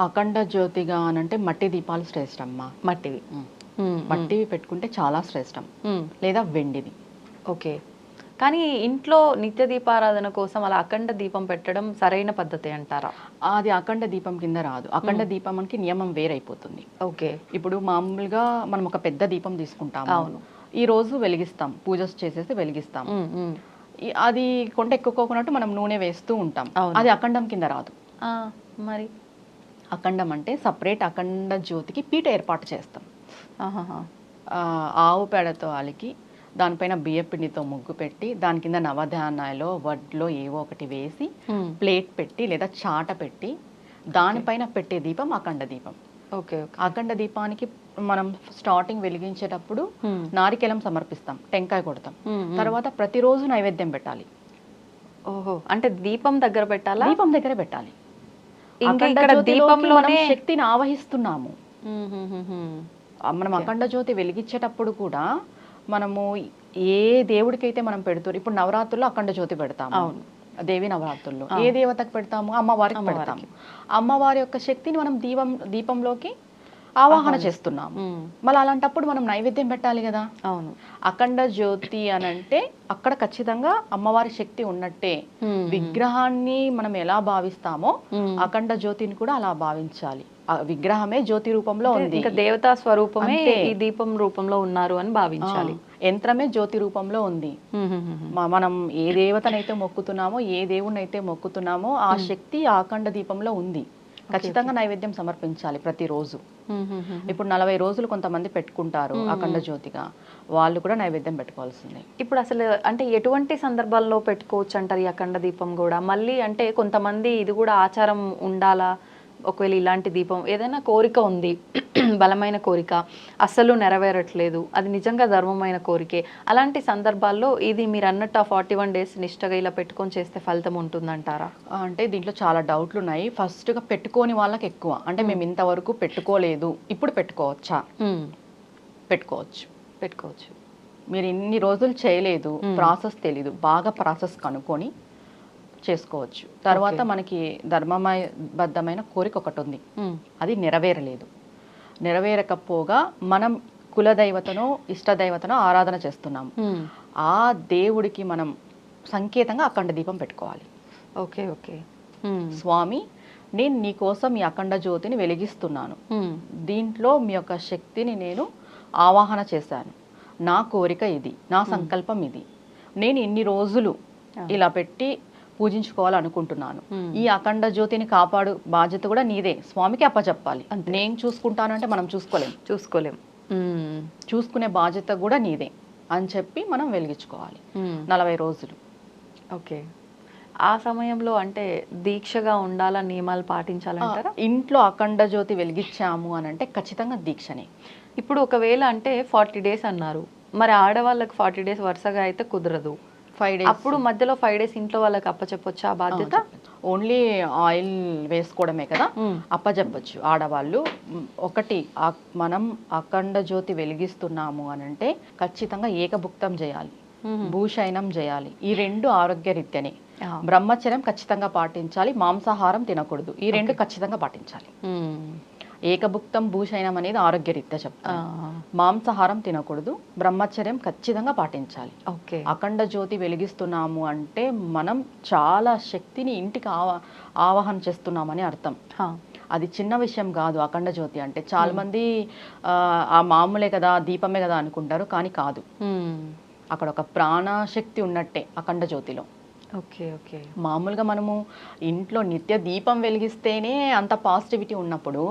Speaker 3: అఖండ జ్యోతిగా అనంటే మట్టి దీపాలు శ్రేష్టమ్మా.
Speaker 2: మట్టివి.
Speaker 3: మట్టివి పెట్టుకుంటే చాలా శ్రేష్టం, లేదా వెండిది.
Speaker 2: ఓకే. కానీ ఇంట్లో నిత్య దీపారాధన కోసం అలా అఖండ దీపం పెట్టడం సరైన పద్ధతి అంటారా?
Speaker 3: అది అఖండ దీపం కింద రాదు. అఖండ దీపంకి నియమం వేరైపోతుంది.
Speaker 2: ఓకే.
Speaker 3: ఇప్పుడు మామూలుగా మనం ఒక పెద్ద దీపం తీసుకుంటాము.
Speaker 2: అవును.
Speaker 3: ఈ రోజు వెలిగిస్తాం, పూజ చేసేసి వెలిగిస్తాం. అది కొండ ఎక్కుకోకున్నట్టు మనం నూనె వేస్తూ ఉంటాం. అది అఖండం కింద రాదు.
Speaker 2: మరి
Speaker 3: అఖండం అంటే సపరేట్ అఖండ జ్యోతికి పీట ఏర్పాటు చేస్తాం.
Speaker 2: ఆహాహా.
Speaker 3: ఆవు పేడతో అలికి దానిపైన బియ్యపిండితో ముగ్గు పెట్టి దాని కింద నవధాన్యాలు వడ్లో ఏవో ఒకటి వేసి ప్లేట్ పెట్టి లేదా చాట పెట్టి దానిపైన పెట్టే దీపం అఖండ దీపం.
Speaker 2: ఓకే.
Speaker 3: అఖండ దీపానికి మనం స్టార్టింగ్ వెలిగించేటప్పుడు నారికేలం సమర్పిస్తాం, టెంకాయ కొడతాం. తర్వాత ప్రతిరోజు నైవేద్యం పెట్టాలి.
Speaker 2: ఓహో, అంటే దీపం దగ్గర పెట్టాలా?
Speaker 3: దీపం దగ్గర పెట్టాలి.
Speaker 2: ఇంకా ఇక్కడ దీపంలోనే
Speaker 3: శక్తిని ఆవహిస్తున్నాము. మనం అఖండ జ్యోతి వెలిగించేటప్పుడు కూడా మనము ఏ దేవుడికైతే మనం పెడుతారు, ఇప్పుడు నవరాత్రుల్లో అఖండ జ్యోతి పెడతాము. అవును. దేవి నవరాత్రుల్లో ఏ దేవతకు పెడతాము? అమ్మవారికి పెడతాము. అమ్మవారి యొక్క శక్తిని మనం దీపంలోకి ఆవాహన చేస్తున్నాము. మళ్ళీ అలాంటప్పుడు మనం నైవేద్యం పెట్టాలి కదా.
Speaker 2: అవును.
Speaker 3: అఖండ జ్యోతి అనంటే అక్కడ ఖచ్చితంగా అమ్మవారి శక్తి ఉన్నట్టే. విగ్రహాన్ని మనం ఎలా భావిస్తామో అఖండ జ్యోతిని కూడా అలా భావించాలి. విగ్రహమే జ్యోతి రూపంలో ఉంది,
Speaker 2: ఇంకా దేవతా స్వరూపమే ఈ దీపం రూపంలో ఉన్నారు అని భావించాలి.
Speaker 3: యంత్రమే జ్యోతి రూపంలో ఉంది. మనం ఏ దేవతనైతే మొక్కుతున్నామో, ఏ దేవుణ్ణైతే మొక్కుతున్నామో ఆ శక్తి ఆ అఖండ దీపంలో ఉంది. ఖచ్చితంగా నైవేద్యం సమర్పించాలి ప్రతిరోజు. ఇప్పుడు 40 రోజులు కొంతమంది పెట్టుకుంటారు అఖండ జ్యోతిగా, వాళ్ళు కూడా నైవేద్యం పెట్టుకోవాల్సిందే.
Speaker 2: ఇప్పుడు అసలు అంటే ఎటువంటి సందర్భాల్లో పెట్టుకోవచ్చు అంటారు ఈ అఖండ దీపం కూడా? మళ్ళీ అంటే కొంతమంది ఇది కూడా ఆచారం ఉండాలా, ఒకవేళ ఇలాంటి దీపం ఏదైనా కోరిక ఉంది, బలమైన కోరిక అస్సలు నెరవేరట్లేదు, అది నిజంగా ధర్మమైన కోరికే, అలాంటి సందర్భాల్లో ఇది మీరు అన్నట్టు ఆ 41 days నిష్టగా ఇలా పెట్టుకొని చేస్తే ఫలితం ఉంటుందంటారా?
Speaker 3: అంటే దీంట్లో చాలా డౌట్లు ఉన్నాయి. ఫస్ట్గా పెట్టుకోని వాళ్ళకి ఎక్కువ, అంటే మేము ఇంతవరకు పెట్టుకోలేదు, ఇప్పుడు పెట్టుకోవచ్చా? పెట్టుకోవచ్చు. మీరు ఇన్ని రోజులు చేయలేదు, ప్రాసెస్ తెలీదు, బాగా ప్రాసెస్ కనుక్కొని చేసుకోవచ్చు. తర్వాత మనకి ధర్మబద్ధమైన కోరిక ఒకటి ఉంది, అది నెరవేరకపోగా మనం కులదైవతనో ఇష్టదైవతనో ఆరాధన చేస్తున్నాము. ఆ దేవుడికి మనం సంకేతంగా అఖండ దీపం పెట్టుకోవాలి.
Speaker 2: ఓకే. ఓకే.
Speaker 3: స్వామి, నేను నీ కోసం ఈ అఖండ జ్యోతిని వెలిగిస్తున్నాను, దీంట్లో మీ యొక్క శక్తిని నేను ఆవాహన చేశాను, నా కోరిక ఇది, నా సంకల్పం ఇది, నేను ఇన్ని రోజులు ఇలా పెట్టి పూజించుకోవాలనుకుంటున్నాను. ఈ అఖండ జ్యోతిని కాపాడు బాధ్యత కూడా నీదే, స్వామికి అప్పచెప్పాలి. నేను చూసుకుంటానంటే మనం చూసుకోలేం. చూసుకునే బాధ్యత కూడా నీదే అని చెప్పి మనం వెలిగించుకోవాలి 40 రోజులు.
Speaker 2: ఓకే. ఆ సమయంలో అంటే దీక్షగా ఉండాలా, నియమాలు పాటించాలంటారా?
Speaker 3: ఇంట్లో అఖండ జ్యోతి వెలిగించాము అని అంటే ఖచ్చితంగా దీక్షనే.
Speaker 2: ఇప్పుడు ఒకవేళ అంటే 40 days అన్నారు, మరి ఆడవాళ్ళకి 40 days వరుసగా అయితే కుదరదు.
Speaker 3: 5 days
Speaker 2: అప్పుడు మధ్యలో 5 days ఇంట్లో వాళ్ళకి అప్పచెప్పొచ్చు ఆ బాధ్యత?
Speaker 3: ఓన్లీ ఆయిల్ వేసుకోవడమే కదా, అప్పచెప్పొచ్చు ఆడవాళ్ళు. ఒకటి, మనం అఖండ జ్యోతి వెలిగిస్తున్నాము అని అంటే ఖచ్చితంగా ఏకభుక్తం చేయాలి, భూషయనం చేయాలి. ఈ 2 ఆరోగ్యరీత్యనే. బ్రహ్మచర్యం ఖచ్చితంగా పాటించాలి, మాంసాహారం తినకూడదు. ఈ 2 ఖచ్చితంగా పాటించాలి. ఏకభుక్తం భూషయనం అనేది ఆరోగ్యరీత్యా చెప్తాను. మాంసాహారం తినకూడదు, బ్రహ్మచర్యం ఖచ్చితంగా పాటించాలి.
Speaker 2: ఓకే.
Speaker 3: అఖండ జ్యోతి వెలిగిస్తున్నాము అంటే మనం చాలా శక్తిని ఇంటికి ఆవాహన చేస్తున్నామని అర్థం. అది చిన్న విషయం కాదు. అఖండ జ్యోతి అంటే చాలా మంది ఆ మామూలే కదా, దీపమే కదా అనుకుంటారు, కానీ కాదు. అక్కడ ఒక ప్రాణశక్తి ఉన్నట్టే అఖండ జ్యోతిలో.
Speaker 2: ఓకే. ఓకే.
Speaker 3: మామూలుగా మనము ఇంట్లో నిత్య దీపం వెలిగిస్తేనే అంత పాజిటివిటీ ఉన్నప్పుడు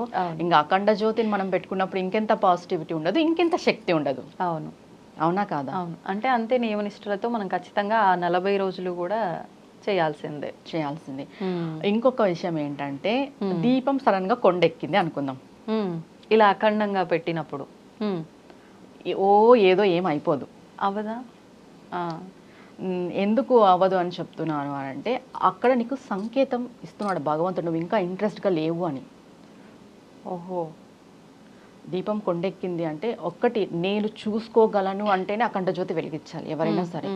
Speaker 3: ఇంకా అఖండ జ్యోతిని మనం పెట్టుకున్నప్పుడు ఇంకెంత పాజిటివిటీ ఉండదు, ఇంకెంత శక్తి ఉండదు. అవునా కాదా?
Speaker 2: అవును. అంటే అంతే నియమనిష్టలతో మనం ఖచ్చితంగా ఆ 40 రోజులు కూడా చేయాల్సిందే.
Speaker 3: ఇంకొక విషయం ఏంటంటే, దీపం సడన్ గా కొండెక్కింది అనుకుందాం,
Speaker 2: ఇలా అఖండంగా పెట్టినప్పుడు
Speaker 3: ఏదో ఏమైపోదు.
Speaker 2: అవదా? ఆ.
Speaker 3: ఎందుకు అవ్వదు అని చెప్తున్నాను అని అంటే, అక్కడ నీకు సంకేతం ఇస్తున్నాడు భగవంతుడు, నువ్వు ఇంకా ఇంట్రెస్ట్గా లేవు అని.
Speaker 2: ఓహో.
Speaker 3: దీపం కొండెక్కింది అంటే ఒక్కటి నేను చూసుకోగలను అంటేనే అఖండ జ్యోతి వెలిగించాలి ఎవరైనా సరే.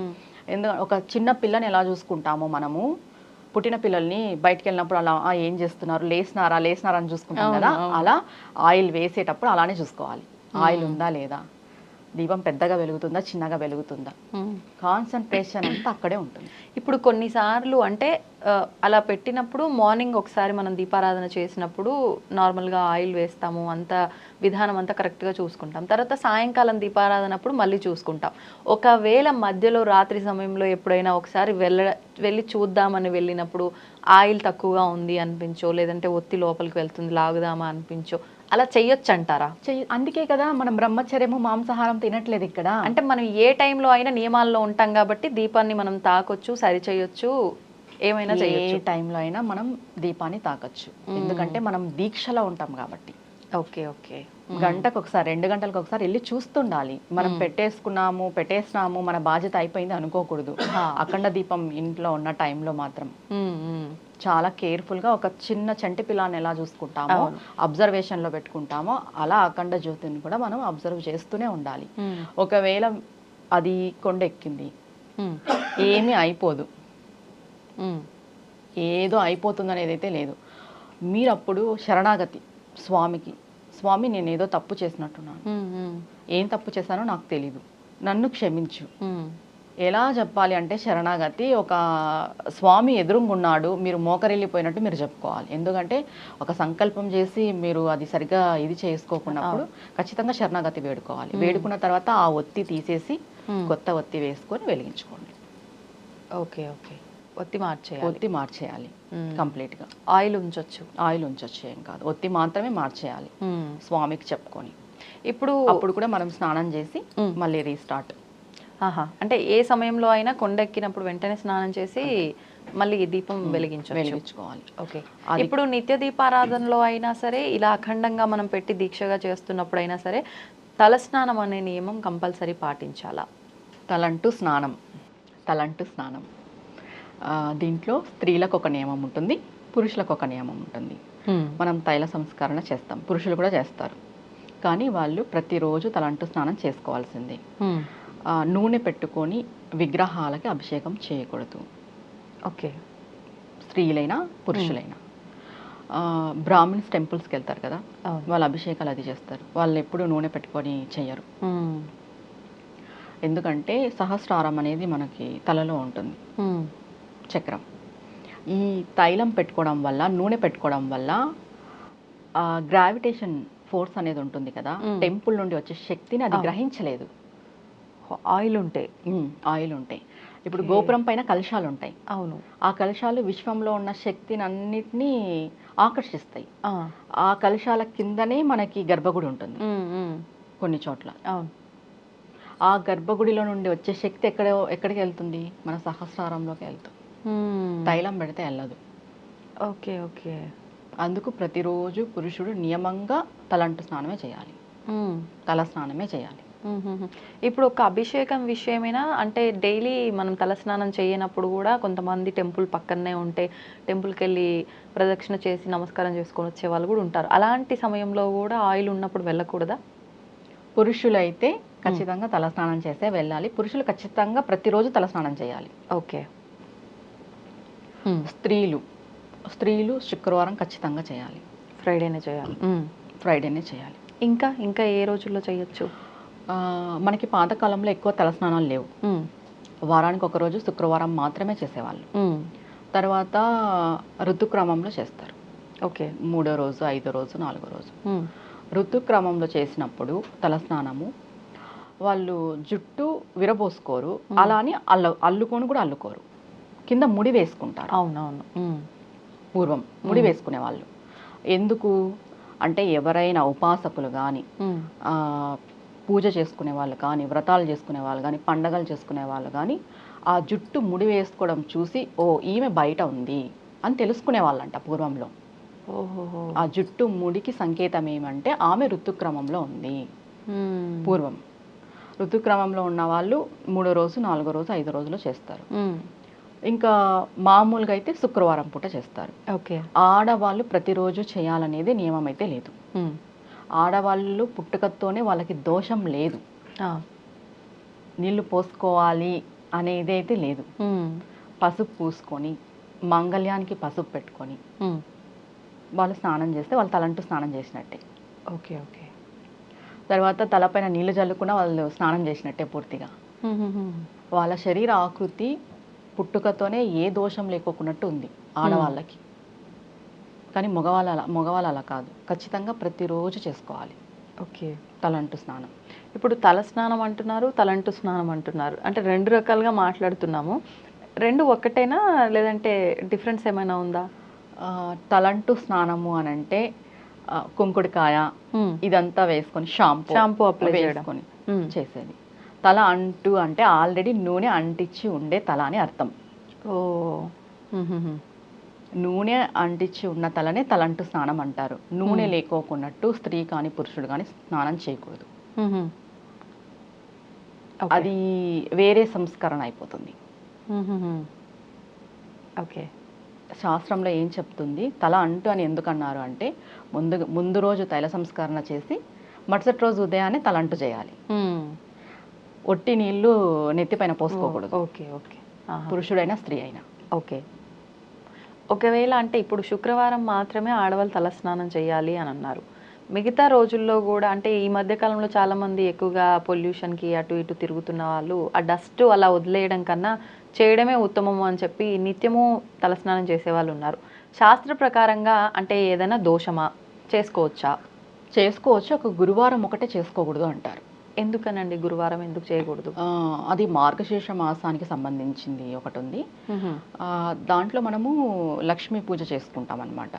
Speaker 3: ఎందుకంటే ఒక చిన్న పిల్లని ఎలా చూసుకుంటామో మనము, పుట్టిన పిల్లల్ని బయటికి వెళ్ళినప్పుడు అలా ఏం చేస్తున్నారు, లేసినారా అని చూసుకుంటాం కదా, అలా ఆయిల్ వేసేటప్పుడు అలానే చూసుకోవాలి. ఆయిల్ ఉందా లేదా, దీపం పెద్దగా వెలుగుతుందా చిన్నగా వెలుగుతుందా, కాన్సన్ట్రేషన్ అంతా అక్కడే ఉంటుంది.
Speaker 2: ఇప్పుడు కొన్నిసార్లు అంటే అలా పెట్టినప్పుడు మార్నింగ్ ఒకసారి మనం దీపారాధన చేసినప్పుడు నార్మల్గా ఆయిల్ వేస్తాము, అంత విధానం అంతా కరెక్ట్గా చూసుకుంటాం. తర్వాత సాయంకాలం దీపారాధన అప్పుడు మళ్ళీ చూసుకుంటాం. ఒకవేళ మధ్యలో రాత్రి సమయంలో ఎప్పుడైనా ఒకసారి వెళ్ళి చూద్దామని వెళ్ళినప్పుడు ఆయిల్ తక్కువగా ఉంది అనిపించో, లేదంటే ఒత్తి లోపలికి వెళ్తుంది లాగుదామా అనిపించో, అలా చెయ్యొచ్చు అంటారా?
Speaker 3: అందుకే కదా మనం బ్రహ్మచర్యము మాంసాహారం తినట్లేదు ఇక్కడ.
Speaker 2: అంటే మనం ఏ టైంలో అయినా నియమాల్లో ఉంటాం కాబట్టి దీపాన్ని మనం తాకొచ్చు, సరి చేయొచ్చు, ఏమైనా చేయొచ్చు.
Speaker 3: ఏ టైంలో అయినా మనం దీపాన్ని తాకొచ్చు, ఎందుకంటే మనం దీక్షలో ఉంటాం కాబట్టి.
Speaker 2: Okay okay.
Speaker 3: గంటకు ఒకసారి 2 గంటలకు ఒకసారి వెళ్ళి చూస్తుండాలి. మనం పెట్టేసినాము మన బాధ్యత అయిపోయింది అనుకోకూడదు. అఖండ దీపం ఇంట్లో ఉన్న టైంలో మాత్రం చాలా కేర్ఫుల్గా ఒక చిన్న చంటి పిల్లాన్ని ఎలా చూసుకుంటామో, అబ్జర్వేషన్లో పెట్టుకుంటామో, అలా అఖండ జ్యోతిని కూడా మనం అబ్జర్వ్ చేస్తూనే ఉండాలి. ఒకవేళ అది కొండెక్కింది, ఏమీ అయిపోదు, ఏదో అయిపోతుంది అనేది అయితే లేదు. మీరు అప్పుడు శరణాగతి స్వామికి, స్వామి నేను ఏదో తప్పు చేసినట్టున్నాను, ఏం తప్పు చేశానో నాకు తెలీదు, నన్ను క్షమించు. ఎలా చెప్పాలి అంటే శరణాగతి, ఒక స్వామి ఎదురుగున్నాడు, మీరు మోకరిల్లిపోయినట్టు మీరు చెప్పుకోవాలి. ఎందుకంటే ఒక సంకల్పం చేసి మీరు అది సరిగ్గా ఇది చేసుకోకున్నప్పుడు ఖచ్చితంగా శరణాగతి వేడుకోవాలి. వేడుకున్న తర్వాత ఆ ఒత్తి తీసేసి కొత్త ఒత్తి వేసుకొని వెలిగించుకోండి.
Speaker 2: Okay okay. ఒత్తి మార్చేయాలి
Speaker 3: కంప్లీట్గా.
Speaker 2: ఆయిల్
Speaker 3: ఉంచొచ్చు ఏం కాదు, ఒత్తి మాత్రమే మార్చేయాలి స్వామికి చెప్పుకొని. అప్పుడు కూడా మనం స్నానం చేసి మళ్ళీ రీస్టార్ట్.
Speaker 2: అంటే ఏ సమయంలో అయినా కొండెక్కినప్పుడు వెంటనే స్నానం చేసి మళ్ళీ దీపం
Speaker 3: వెలిగించుకోవాలి.
Speaker 2: ఓకే. ఇప్పుడు నిత్య దీపారాధనలో అయినా సరే, ఇలా అఖండంగా మనం పెట్టి దీక్షగా చేస్తున్నప్పుడు అయినా సరే, తలస్నానం అనే నియమం కంపల్సరీ పాటించాలా?
Speaker 3: తలంటు స్నానం దీంట్లో స్త్రీలకు ఒక నియమం ఉంటుంది, పురుషులకు ఒక నియమం ఉంటుంది. మనం తైల సంస్కరణ చేస్తాం, పురుషులు కూడా చేస్తారు, కానీ వాళ్ళు ప్రతిరోజు తలంటు స్నానం చేసుకోవాల్సిందే. నూనె పెట్టుకొని విగ్రహాలకి అభిషేకం చేయకూడదు.
Speaker 2: ఓకే.
Speaker 3: స్త్రీలైనా పురుషులైనా. బ్రాహ్మిన్స్ టెంపుల్స్కి వెళ్తారు కదా, వాళ్ళు అభిషేకాలు అది చేస్తారు, వాళ్ళు ఎప్పుడు నూనె పెట్టుకొని చెయ్యరు. ఎందుకంటే సహస్రారం అనేది మనకి తలలో ఉంటుంది, చక్రం. ఈ తైలం పెట్టుకోవడం వల్ల, నూనె పెట్టుకోవడం వల్ల గ్రావిటేషన్ ఫోర్స్ అనేది ఉంటుంది కదా, టెంపుల్ నుండి వచ్చే శక్తిని అది గ్రహించలేదు.
Speaker 2: ఆయిల్
Speaker 3: ఉంటాయి. ఇప్పుడు గోపురం పైన కలశాలు ఉంటాయి.
Speaker 2: అవును.
Speaker 3: ఆ కలశాలు విశ్వంలో ఉన్న శక్తిని అన్నిటినీ ఆకర్షిస్తాయి. ఆ కలశాల కిందనే మనకి గర్భగుడి ఉంటుంది కొన్ని చోట్ల. ఆ గర్భగుడిలో నుండి వచ్చే శక్తి ఎక్కడికి వెళ్తుంది? మన సహస్రారంలోకి వెళ్తుంది. తైలం పెడితే వెళ్ళదు.
Speaker 2: Okay okay.
Speaker 3: అందుకు ప్రతిరోజు పురుషుడు నియమంగా తలంటు స్నానమే చేయాలి, తల స్నానమే చేయాలి.
Speaker 2: ఇప్పుడు ఒక అభిషేకం విషయమైనా, అంటే డైలీ మనం తలస్నానం చేయనప్పుడు కూడా కొంతమంది టెంపుల్ పక్కనే ఉంటే టెంపుల్కి వెళ్ళి ప్రదక్షిణ చేసి నమస్కారం చేసుకొని వచ్చే వాళ్ళు కూడా ఉంటారు. అలాంటి సమయంలో కూడా ఆయిల్ ఉన్నప్పుడు వెళ్ళకూడదా?
Speaker 3: పురుషులైతే ఖచ్చితంగా తలస్నానం చేసే వెళ్ళాలి. పురుషులు ఖచ్చితంగా ప్రతిరోజు తలస్నానం చేయాలి.
Speaker 2: ఓకే.
Speaker 3: స్త్రీలు శుక్రవారం ఖచ్చితంగా చేయాలి, ఫ్రైడేనే చేయాలి.
Speaker 2: ఇంకా ఏ రోజుల్లో చేయొచ్చు?
Speaker 3: మనకి పాతకాలంలో ఎక్కువ తలస్నానాలు లేవు, వారానికి ఒక రోజు శుక్రవారం మాత్రమే చేసేవాళ్ళు. తర్వాత ఋతుక్రమంలో చేస్తారు.
Speaker 2: ఓకే.
Speaker 3: 3వ రోజు, 5వ రోజు, 4వ రోజు. ఋతుక్రమంలో చేసినప్పుడు తలస్నానము వాళ్ళు జుట్టు విరబోసుకోరు, అలా అని అల్లుకొని కూడా అల్లుకోరు, కింద ముడి వేసుకుంటారు.
Speaker 2: అవునవును.
Speaker 3: పూర్వం ముడి వేసుకునే వాళ్ళు. ఎందుకు అంటే ఎవరైనా ఉపాసకులు కానీ, పూజ చేసుకునే వాళ్ళు కానీ, వ్రతాలు చేసుకునే వాళ్ళు కానీ, పండగలు చేసుకునే వాళ్ళు కానీ ఆ జుట్టు ముడి వేసుకోవడం చూసి ఓ ఈమె బయట ఉంది అని తెలుసుకునే వాళ్ళంట పూర్వంలో. ఆ జుట్టు ముడికి సంకేతం ఏమంటే ఆమె ఋతుక్రమంలో ఉంది. పూర్వం ఋతుక్రమంలో ఉన్న వాళ్ళు 3వ రోజు 4వ రోజు 5వ రోజులో చేస్తారు. ఇంకా మామూలుగా అయితే శుక్రవారం పూట చేస్తారు.
Speaker 2: ఓకే.
Speaker 3: ఆడవాళ్ళు ప్రతిరోజు చేయాలనేది నియమం అయితే లేదు. ఆడవాళ్ళు పుట్టుకతోనే వాళ్ళకి దోషం లేదు, నీళ్లు పోసుకోవాలి అనేది అయితే లేదు. పసుపు పూసుకొని మంగళ్యానికి పసుపు పెట్టుకొని వాళ్ళు స్నానం చేస్తే వాళ్ళు తలంటూ స్నానం చేసినట్టే.
Speaker 2: ఓకే. ఓకే.
Speaker 3: తర్వాత తలపైన నీళ్లు చల్లుకున్న వాళ్ళు స్నానం చేసినట్టే పూర్తిగా. వాళ్ళ శరీర ఆకృతి పుట్టుకతోనే ఏ దోషం లేకోకున్నట్టు ఉంది ఆడవాళ్ళకి. కానీ మగవాళ్ళు అలా కాదు, ఖచ్చితంగా ప్రతిరోజు చేసుకోవాలి.
Speaker 2: ఓకే.
Speaker 3: తలంటు స్నానం.
Speaker 2: ఇప్పుడు తల స్నానం అంటున్నారు, తలంటు స్నానం అంటున్నారు, అంటే 2 రకాలుగా మాట్లాడుతున్నాము. 2 ఒక్కటేనా లేదంటే డిఫరెన్స్ ఏమైనా ఉందా?
Speaker 3: తలంటు స్నానము అని అంటే కుంకుడికాయ ఇదంతా వేసుకొని షాంపూ అప్లై చేసుకొని చేసేది. తల అంటు అంటే ఆల్రెడీ నూనె అంటించి ఉండే తల అని అర్థం.
Speaker 2: ఓ.
Speaker 3: నూనె అంటించి ఉన్న తలనే తలంటు స్నానం అంటారు. నూనె లేకోకున్నట్టు స్త్రీ కానీ పురుషుడు కానీ స్నానం చేయకూడదు. అది వేరే సంస్కరణ అయిపోతుంది.
Speaker 2: ఓకే.
Speaker 3: శాస్త్రంలో ఏం చెప్తుంది, తల అంటు అని ఎందుకన్నారు అంటే ముందు రోజు తైల సంస్కరణ చేసి మరుసటి రోజు ఉదయాన్నే తలంటు చేయాలి. ఒట్టి నీళ్లు నెత్తిపైన పోసుకోకూడదు.
Speaker 2: ఓకే. ఓకే.
Speaker 3: పురుషుడైనా స్త్రీ అయినా.
Speaker 2: ఓకే. ఒకవేళ అంటే ఇప్పుడు శుక్రవారం మాత్రమే ఆడవాళ్ళు తల స్నానం చేయాలి అని అన్నారు, మిగతా రోజుల్లో కూడా అంటే ఈ మధ్య కాలంలో చాలా మంది ఎక్కువగా పొల్యూషన్కి అటు ఇటు తిరుగుతున్న వాళ్ళు ఆ డస్ట్ అలా వదిలేయడం కన్నా చేయడమే ఉత్తమము అని చెప్పి నిత్యము తలస్నానం చేసేవాళ్ళు ఉన్నారు. శాస్త్ర ప్రకారంగా అంటే ఏదైనా దోషమా, చేసుకోవచ్చా?
Speaker 3: చేసుకోవచ్చు, ఒక గురువారం ఒకటే చేసుకోకూడదు అంటారు.
Speaker 2: ఎందుకనండి గురువారం ఎందుకు చేయకూడదు?
Speaker 3: అది మార్గశీర్ష మాసానికి సంబంధించింది ఒకటి ఉంది. దాంట్లో మనము లక్ష్మీ పూజ చేసుకుంటాం అన్నమాట.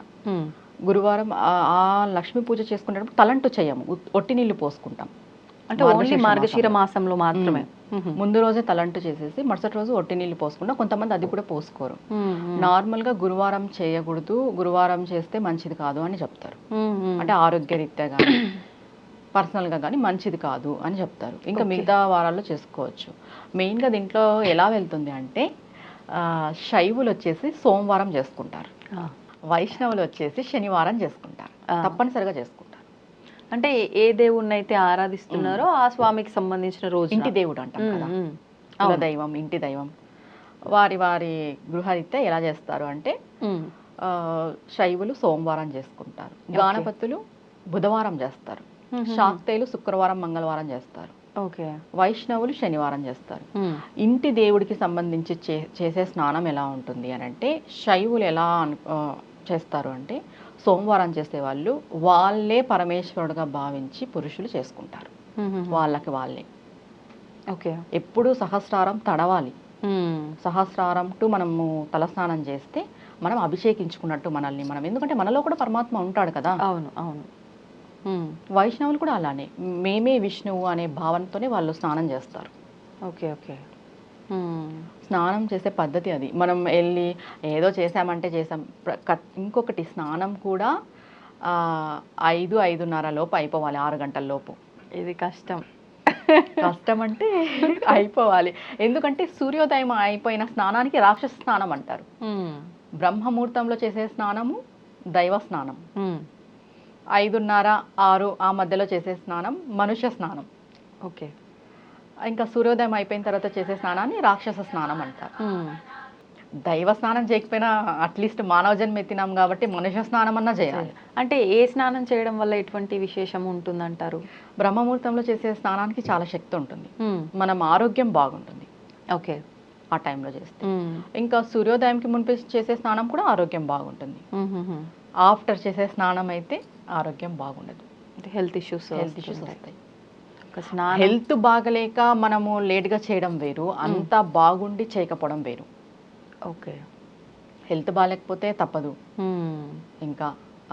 Speaker 3: గురువారం ఆ లక్ష్మీ పూజ చేసుకునేటప్పుడు తలంటు చేయము, ఒట్టి నీళ్లు పోసుకుంటాం.
Speaker 2: అంటే ఓన్లీ మార్గశీర మాసంలో మాత్రమే.
Speaker 3: ముందు రోజే తలంటు చేసేసి మరుసటి రోజు ఒట్టి నీళ్లు పోసుకుంటాం. కొంతమంది అది కూడా పోసుకోరు. నార్మల్ గా గురువారం చేయకూడదు, గురువారం చేస్తే మంచిది కాదు అని చెప్తారు. అంటే ఆరోగ్యరీత్యా కానీ పర్సనల్ గా కానీ మంచిది కాదు అని చెప్తారు. ఇంకా మిగతా వారాల్లో చేసుకోవచ్చు. మెయిన్ గా దీంట్లో ఎలా వెళ్తుంది అంటే శైవులు వచ్చేసి సోమవారం చేసుకుంటారు, వైష్ణవులు వచ్చేసి శనివారం చేసుకుంటారు, తప్పనిసరిగా చేసుకుంటారు.
Speaker 2: అంటే ఏ దేవుణ్ణి అయితే ఆరాధిస్తున్నారో ఆ స్వామికి సంబంధించిన రోజు,
Speaker 3: ఇంటి దేవుడు అంటాం కదా, కుల దైవం, ఇంటి దైవం, వారి వారి గృహరీత్యా ఎలా చేస్తారు అంటే శైవులు సోమవారం చేసుకుంటారు, గాణపతులు బుధవారం చేస్తారు, శాక్తేయులు శుక్రవారం మంగళవారం చేస్తారు, వైష్ణవులు శనివారం చేస్తారు. ఇంటి దేవుడికి సంబంధించి చేసే స్నానం ఎలా ఉంటుంది అని అంటే శైవులు ఎలా చేస్తారు అంటే సోమవారం చేసే వాళ్ళు వాళ్ళే పరమేశ్వరుడుగా భావించి పురుషులు చేసుకుంటారు, వాళ్ళకి వాళ్ళే.
Speaker 2: ఓకే.
Speaker 3: ఎప్పుడు సహస్రారం తడవాలి. సహస్రారం టు మనము తలస్నానం చేస్తే మనం అభిషేకించుకున్నట్టు మనల్ని మనం, ఎందుకంటే మనలో కూడా పరమాత్మ ఉంటాడు కదా.
Speaker 2: అవును అవును.
Speaker 3: వైష్ణవులు కూడా అలానే మేమే విష్ణువు అనే భావనతోనే వాళ్ళు స్నానం చేస్తారు.
Speaker 2: ఓకే. ఓకే.
Speaker 3: స్నానం చేసే పద్ధతి అది. మనం వెళ్ళి ఏదో చేసామంటే చేసాం. ఇంకొకటి స్నానం కూడా 5-5:30 లోపు అయిపోవాలి, 6 గంటల లోపు.
Speaker 2: ఇది కష్టం.
Speaker 3: కష్టం అంటే అయిపోవాలి. ఎందుకంటే సూర్యోదయం అయిపోయిన స్నానానికి రాక్షస స్నానం అంటారు. బ్రహ్మముహూర్తంలో చేసే స్నానము దైవ స్నానం. 5:30-6 ఆ మధ్యలో చేసే స్నానం మనుష్య స్నానం.
Speaker 2: ఓకే.
Speaker 3: ఇంకా సూర్యోదయం అయిపోయిన తర్వాత చేసే స్నానాన్ని రాక్షస స్నానం అంటారు. దైవ స్నానం చేయకపోయినా అట్లీస్ట్ మానవ జన్మ ఎత్తినాం కాబట్టి మనుష్య స్నానం అన్నా చేయాలి.
Speaker 2: అంటే ఏ స్నానం చేయడం వల్ల ఎటువంటి విశేషం ఉంటుందంటారు?
Speaker 3: బ్రహ్మముహూర్తంలో చేసే స్నానానికి చాలా శక్తి ఉంటుంది, మనం ఆరోగ్యం బాగుంటుంది.
Speaker 2: ఓకే.
Speaker 3: ఆ టైంలో చేస్తే. ఇంకా సూర్యోదయంకి మునిపి చేసే స్నానం కూడా ఆరోగ్యం బాగుంటుంది. ఆఫ్టర్ చేసే స్నానం అయితే ఆరోగ్యం బాగుండదు, హెల్త్ ఇష్యూస్ వస్తాయి. హెల్త్ బాగలేక మనము లేట్గా చేయడం వేరు, అంతా బాగుండి చేయకపోవడం వేరు.
Speaker 2: ఓకే.
Speaker 3: హెల్త్ బాగాలేకపోతే తప్పదు, ఇంకా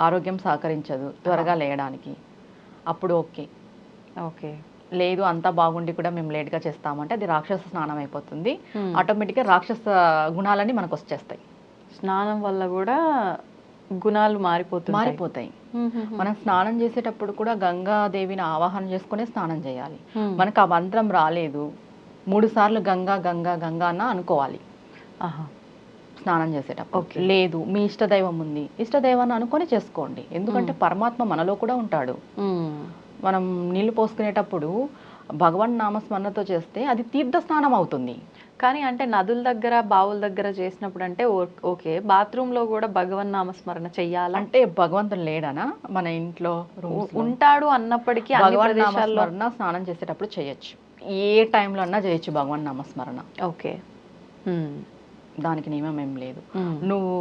Speaker 3: ఆరోగ్యం సహకరించదు త్వరగా లేయడానికి, అప్పుడు ఓకే.
Speaker 2: ఓకే.
Speaker 3: లేదు అంతా బాగుండి కూడా మేము లేట్గా చేస్తామంటే అది రాక్షస స్నానం అయిపోతుంది. ఆటోమేటిక్గా రాక్షస గుణాలన్నీ మనకు వచ్చేస్తాయి.
Speaker 2: స్నానం వల్ల కూడా గుణాలు మారిపోతాయి.
Speaker 3: మారిపోతాయి. మనం స్నానం చేసేటప్పుడు కూడా గంగాదేవిని ఆవాహన చేసుకునే స్నానం చేయాలి. మనకు ఆ మంత్రం రాలేదు, 3 సార్లు గంగా గంగా గంగా అన్న అనుకోవాలి స్నానం చేసేటప్పుడు. లేదు మీ ఇష్టదైవం ఉంది, ఇష్టదైవాన్ని అనుకొని చేసుకోండి. ఎందుకంటే పరమాత్మ మనలో కూడా ఉంటాడు. మనం నీళ్లు పోసుకునేటప్పుడు భగవన్ నామస్మరణతో చేస్తే అది తీర్థ స్నానం అవుతుంది.
Speaker 2: కానీ అంటే నదుల దగ్గర బావుల దగ్గర చేసినప్పుడు అంటే ఓకే, బాత్రూంలో కూడా భగవన్ నామస్మరణ చెయ్యాలంటే
Speaker 3: భగవంతుడు లేడనా మన ఇంట్లో
Speaker 2: ఉంటాడు అన్నప్పటికీ
Speaker 3: భగవన్ నామస్మరణ స్నానం చేసేటప్పుడు చేయొచ్చు. ఏ టైంలో అన్నా చేయొచ్చు భగవన్ నామస్మరణ.
Speaker 2: ఓకే,
Speaker 3: దానికి నియమం ఏం లేదు. నువ్వు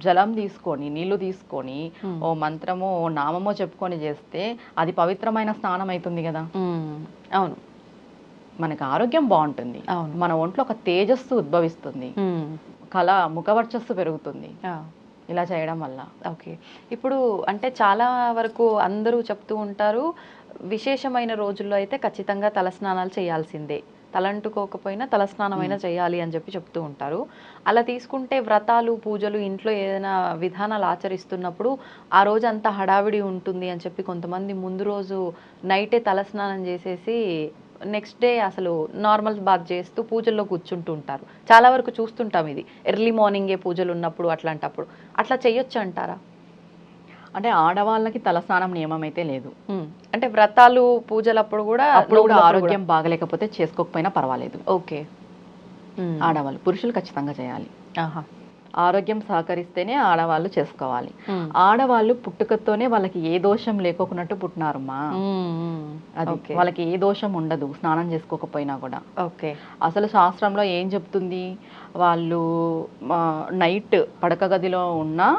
Speaker 3: జలం తీసుకొని నీళ్లు తీసుకొని ఓ మంత్రమో ఓ నామమో చెప్పుకొని చేస్తే అది పవిత్రమైన స్నానం అవుతుంది కదా.
Speaker 2: అవును,
Speaker 3: మనకు ఆరోగ్యం బాగుంటుంది, మన ఒంట్లో ఒక తేజస్సు ఉద్భవిస్తుంది, ముఖవర్చస్సు పెరుగుతుంది ఇలా చేయడం వల్ల.
Speaker 2: ఓకే, ఇప్పుడు అంటే చాలా వరకు అందరూ చెప్తూ ఉంటారు విశేషమైన రోజుల్లో అయితే ఖచ్చితంగా తలస్నానాలు చేయాల్సిందే, తలంటుకోకపోయినా తలస్నానమైనా చేయాలి అని చెప్పి చెప్తూ ఉంటారు. అలా తీసుకుంటే వ్రతాలు పూజలు ఇంట్లో ఏదైనా విధానాలు ఆచరిస్తున్నప్పుడు ఆ రోజు అంతా హడావిడి ఉంటుంది అని చెప్పి కొంతమంది ముందు రోజు నైటే తలస్నానం చేసేసి నెక్స్ట్ డే అసలు నార్మల్ బాత్ చేస్తూ పూజల్లో కూర్చుంటూ ఉంటారు. చాలా వరకు చూస్తుంటాం ఇది, ఎర్లీ మార్నింగే పూజలు ఉన్నప్పుడు అట్లాంటప్పుడు. అట్లా చెయ్యొచ్చు అంటారా?
Speaker 3: అంటే ఆడవాళ్ళకి తలస్నానం నియమం అయితే లేదు.
Speaker 2: అంటే వ్రతాలు పూజలప్పుడు కూడా
Speaker 3: ఆరోగ్యం బాగలేకపోతే చేసుకోకపోయినా పర్వాలేదు.
Speaker 2: ఓకే,
Speaker 3: ఆడవాళ్ళు, పురుషులు ఖచ్చితంగా చేయాలి. ఆరోగ్యం సహకరిస్తేనే ఆడవాళ్ళు చేసుకోవాలి. ఆడవాళ్ళు పుట్టుకతోనే వాళ్ళకి ఏ దోషం లేకోకున్నట్టు పుట్టినారమ్మా. అది వాళ్ళకి ఏ దోషం ఉండదు స్నానం చేసుకోకపోయినా కూడా.
Speaker 2: ఓకే,
Speaker 3: అసలు శాస్త్రంలో ఏం చెప్తుంది, వాళ్ళు నైట్ పడక గదిలో ఉన్నా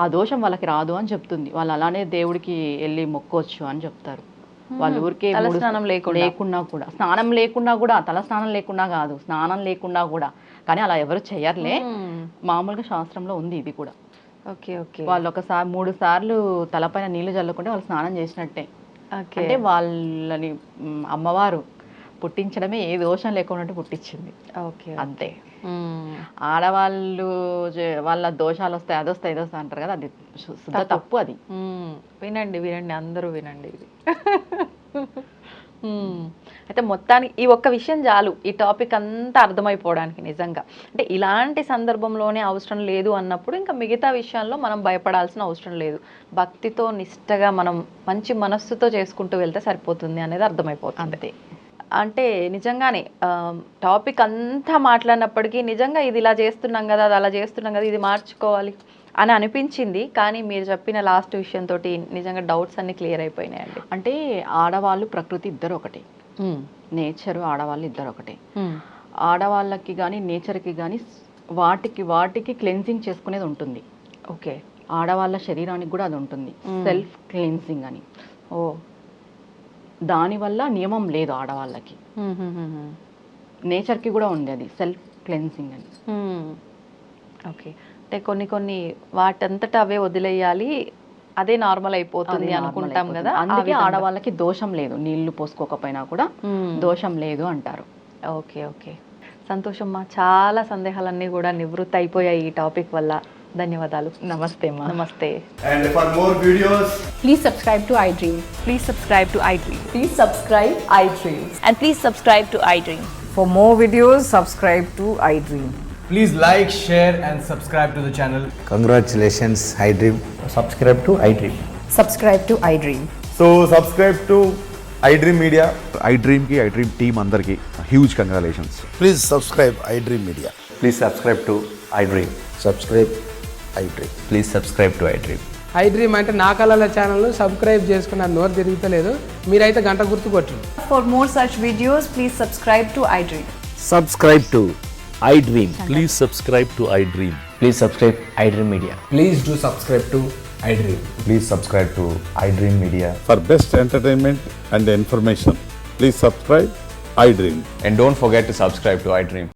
Speaker 3: ఆ దోషం వాళ్ళకి రాదు అని చెప్తుంది. వాళ్ళు అలానే దేవుడికి వెళ్ళి మొక్కోవచ్చు అని చెప్తారు. వాళ్ళు ఊరికే
Speaker 2: స్నానం
Speaker 3: లేకున్నా కూడా, స్నానం లేకున్నా కూడా, తల స్నానం లేకున్నా కాదు, స్నానం లేకున్నా కూడా, కానీ అలా ఎవరు చెయ్యర్లే. మామూలుగా శాస్త్రంలో ఉంది ఇది కూడా.
Speaker 2: ఓకే ఓకే,
Speaker 3: వాళ్ళు 3 సార్లు తలపైన నీళ్లు చల్లుకుంటే వాళ్ళు స్నానం చేసినట్టే. అంటే వాళ్ళని అమ్మవారు పుట్టించడమే ఏ దోషం లేకున్నట్టు పుట్టించింది.
Speaker 2: ఓకే,
Speaker 3: అంతే. ఆడవాళ్ళు వాళ్ళ దోషాలు వస్తాయి, అదొస్తాయి ఇదొస్తాయి అంటారు కదా, అది శుద్ధ తప్పు. అది
Speaker 2: వినండి వినండి అందరూ వినండి ఇది. అయితే మొత్తానికి ఈ ఒక్క విషయం చాలు ఈ టాపిక్ అంతా అర్థమైపోవడానికి. నిజంగా అంటే ఇలాంటి సందర్భంలోనే అవసరం లేదు అన్నప్పుడు ఇంకా మిగతా విషయాల్లో మనం భయపడాల్సిన అవసరం లేదు. భక్తితో నిష్టగా మనం మంచి మనస్సుతో చేసుకుంటూ వెళ్తే సరిపోతుంది అనేది అర్థమైపోతుంది.
Speaker 3: అంతే.
Speaker 2: అంటే నిజంగానే టాపిక్ అంతా మాట్లాడినప్పటికీ నిజంగా ఇది ఇలా చేస్తున్నాం కదా, అది అలా చేస్తున్నాం కదా, ఇది మార్చుకోవాలి అని అనిపించింది. కానీ మీరు చెప్పిన లాస్ట్ విషయంతో నిజంగా డౌట్స్ అన్ని క్లియర్ అయిపోయినాయండి.
Speaker 3: అంటే ఆడవాళ్ళు ప్రకృతి ఇద్దరు ఒకటే, నేచరు ఆడవాళ్ళు ఇద్దరు ఒకటే. ఆడవాళ్ళకి కానీ నేచర్కి కానీ వాటికి క్లెన్సింగ్ చేసుకునేది ఉంటుంది.
Speaker 2: ఓకే,
Speaker 3: ఆడవాళ్ళ శరీరానికి కూడా అది ఉంటుంది, సెల్ఫ్ క్లెన్సింగ్ అని. దానివల్ల నియమం లేదు ఆడవాళ్ళకి. నేచర్కి కూడా ఉంది అది సెల్ఫ్ క్లెన్సింగ్ అని.
Speaker 2: ఓకే, అంటే కొన్ని వాటంతటా అవే వదిలేయాలి, అదే నార్మల్ అయిపోతుంది అనుకుంటాం కదా.
Speaker 3: అందుకే ఆడవాళ్ళకి దోషం లేదు, నీళ్లు పోసుకోకపోయినా కూడా దోషం లేదు అంటారు.
Speaker 2: ఓకే ఓకే, సంతోషమ్మా. చాలా సందేహాలన్నీ కూడా నివృత్తి అయిపోయాయి ఈ టాపిక్ వల్ల. ధన్యవాదాలు.
Speaker 3: నమస్తే అమ్మా.
Speaker 2: నమస్తే.
Speaker 4: And for more videos,
Speaker 5: please subscribe to iDream.
Speaker 2: Please subscribe to iDream.
Speaker 5: Please subscribe iDream.
Speaker 2: And please subscribe to iDream.
Speaker 5: For more videos, subscribe to iDream.
Speaker 4: please like, share and subscribe to the channel.
Speaker 6: Congratulations, iDream.
Speaker 7: Subscribe to iDream.
Speaker 5: Subscribe to iDream.
Speaker 4: So subscribe to iDream Media.
Speaker 8: iDream ki iDream team andarki huge congratulations.
Speaker 6: Please subscribe iDream Media.
Speaker 7: Please subscribe to iDream.
Speaker 6: Subscribe iDream.
Speaker 7: Please subscribe to iDream.
Speaker 9: iDream అంటే నా కళల channel subscribe చేసుకున్న నోరు తిరుగుతలేదు, మీరైతే గంట గుర్తు కొట్టండి.
Speaker 5: For more such videos, please subscribe to iDream.
Speaker 6: Subscribe to iDream.
Speaker 10: Please subscribe to iDream.
Speaker 7: Please subscribe iDream Media.
Speaker 4: Please do subscribe to iDream.
Speaker 7: Please subscribe to iDream Media.
Speaker 8: For best entertainment and information, please subscribe iDream.
Speaker 7: And don't forget to subscribe to iDream.